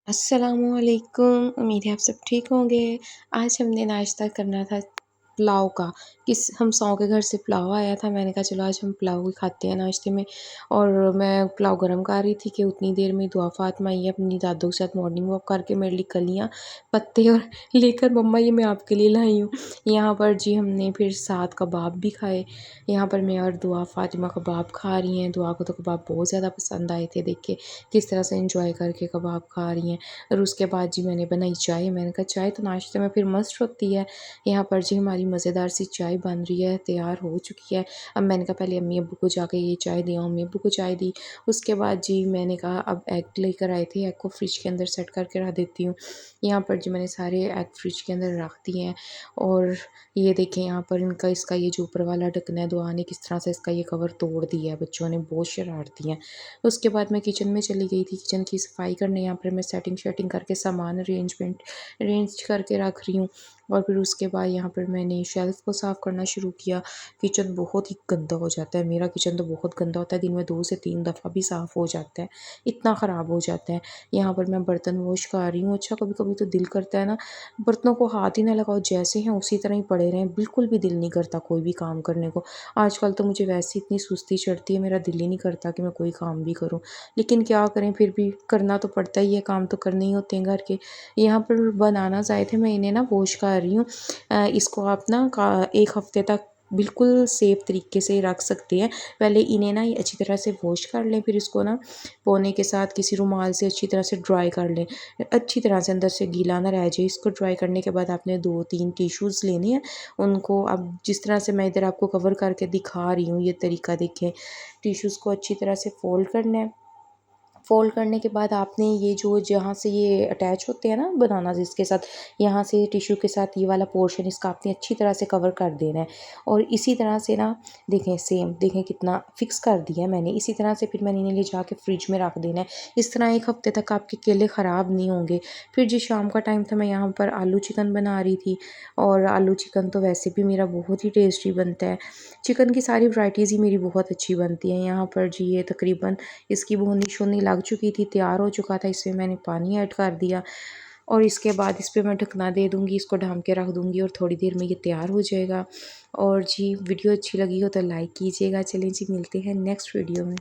अस्सलामुअलैकुम। उम्मीद है आप सब ठीक होंगे। आज हमने नाश्ता करना था पुलाव का। हम सौ के घर से पुलाव आया था। मैंने कहा चलो आज हम पुलाव ही खाते हैं नाश्ते में। और मैं पुलाव गरम कर रही थी कि उतनी देर में दुआ फातिमा ये अपनी दादों के साथ मॉर्निंग वॉक करके मेरे लिए कलियाँ पत्ते और लेकर मम्मा ये मैं आपके लिए लाई हूँ। यहाँ पर जी हमने फिर साथ कबाब भी खाए। यहाँ पर मैं और दुआ फातिमा कबाब खा रही हैं। दुआ को तो कबाब बहुत ज़्यादा पसंद आए थे। देख के किस तरह से इंजॉय करके कबाब खा रही हैं। और उसके बाद जी मैंने बनाई चाय। मैंने कहा चाय तो नाश्ते में फिर मस्त होती है। यहाँ पर जी हमारी मज़ेदार सी चाय बन रही है, तैयार हो चुकी है। अब मैंने कहा पहले अम्मी अब्बू को जाके ये चाय दी। अम्मी अब्बू को चाय दी। उसके बाद जी मैंने कहा अब एग लेकर आए थे, एग को फ्रिज के अंदर सेट करके रख देती हूँ। यहाँ पर जी मैंने सारे एग फ्रिज के अंदर रख दिए हैं। और ये देखें यहाँ पर इनका इसका ये जो ऊपर वाला ढक्कन है, दुआ ने किस तरह से इसका ये कवर तोड़ दिया है। बच्चों ने बहुत शरारती हैं। उसके बाद मैं किचन में चली गई थी, किचन की सफाई करने। यहाँ पर मैं सेटिंग शेटिंग करके सामान अरेंज करके रख रही हूँ। और फिर उसके बाद यहाँ पर मैंने शेल्फ़ को साफ़ करना शुरू किया। किचन बहुत ही गंदा हो जाता है, मेरा किचन तो बहुत गंदा होता है, दिन में 2 से 3 दफ़ा भी साफ़ हो जाता है, इतना ख़राब हो जाता है। यहाँ पर मैं बर्तन वॉश कर रही हूँ। अच्छा कभी कभी तो दिल करता है ना बर्तनों को हाथ ही ना लगाओ, जैसे हैं उसी तरह ही पड़े रहें, बिल्कुल भी दिल नहीं करता कोई भी काम करने को। आजकल तो मुझे वैसे इतनी सुस्ती चढ़ती है, मेरा दिल ही नहीं करता कि मैं कोई काम भी करूँ। लेकिन क्या करें, फिर भी करना तो पड़ता ही है, काम तो करने ही होते हैं घर के। यहाँ पर बनानास आए थे, मैं इन्हें ना वॉश कर रही हूँ। इसको आप ना 1 हफ़्ते तक बिल्कुल सेफ़ तरीके से रख सकते हैं। पहले इन्हें ना ये अच्छी तरह से वॉश कर लें, फिर इसको ना पोने के साथ किसी रुमाल से अच्छी तरह से ड्राई कर लें। अच्छी तरह से अंदर से गीला ना रह जाए। इसको ड्राई करने के बाद आपने 2-3 टिश्यूज़ लेने हैं। उनको अब जिस तरह से मैं इधर आपको कवर करके दिखा रही हूँ, ये तरीका देखें। टिश्यूज़ को अच्छी तरह से फ़ोल्ड करना है। फ़ोल्ड करने के बाद आपने ये जो जहाँ से ये अटैच होते हैं ना बनाना जिसके साथ, यहाँ से टिश्यू के साथ ये वाला पोर्शन इसका आपने अच्छी तरह से कवर कर देना है। और इसी तरह से ना देखें सेम देखें कितना फिक्स कर दिया है मैंने। इसी तरह से फिर मैंने इन्हें ले जाके फ्रिज में रख देना है। इस तरह 1 हफ़्ते तक आपके केले ख़राब नहीं होंगे। फिर जी शाम का टाइम था, मैं यहाँ पर आलू चिकन बना रही थी। और आलू चिकन तो वैसे भी मेरा बहुत ही टेस्टी बनता है। चिकन की सारी वैराइटीज़ ही मेरी बहुत अच्छी बनती हैं। यहाँ पर जी ये तकरीबन इसकी भुनी-शुनी लग चुकी थी, तैयार हो चुका था। इसमें मैंने पानी ऐड कर दिया और इसके बाद इस पे मैं ढकना दे दूँगी, इसको ढक के रख दूँगी और थोड़ी देर में ये तैयार हो जाएगा। और जी वीडियो अच्छी लगी हो तो लाइक कीजिएगा। चलें जी मिलते हैं नेक्स्ट वीडियो में।